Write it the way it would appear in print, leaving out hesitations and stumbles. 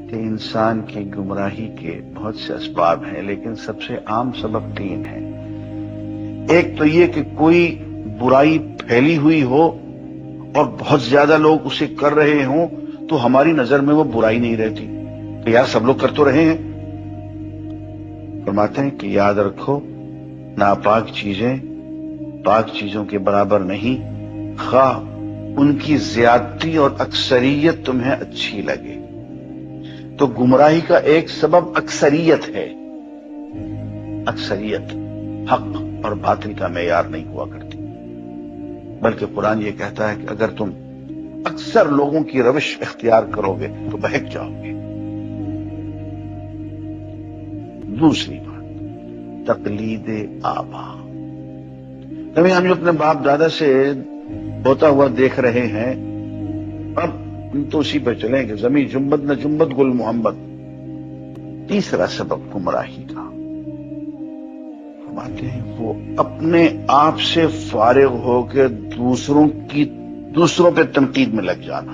کہ انسان کی گمراہی کے بہت سے اسباب ہیں، لیکن سب سے عام سبب 3 ہیں۔ ایک تو یہ کہ کوئی برائی پھیلی ہوئی ہو اور بہت زیادہ لوگ اسے کر رہے ہوں تو ہماری نظر میں وہ برائی نہیں رہتی کہ یار سب لوگ کر تو رہے ہیں۔ فرماتے ہیں کہ یاد رکھو، ناپاک چیزیں پاک چیزوں کے برابر نہیں، خواہ ان کی زیادتی اور اکثریت تمہیں اچھی لگے۔ تو گمراہی کا ایک سبب اکثریت ہے۔ اکثریت حق اور باطل کا معیار نہیں ہوا کرتی، بلکہ قرآن یہ کہتا ہے کہ اگر تم اکثر لوگوں کی روش اختیار کرو گے تو بہک جاؤ گے۔ دوسری بات، تقلید آبا۔ کبھی ہم جو اپنے باپ دادا سے ہوتا ہوا دیکھ رہے ہیں، اب ہم تو اسی پہ چلیں کہ زمین جنبت نہ جنبت گل محمد۔ تیسرا سبب گمراہی کا، فرماتے ہیں وہ اپنے آپ سے فارغ ہو کے دوسروں پہ تنقید میں لگ جانا۔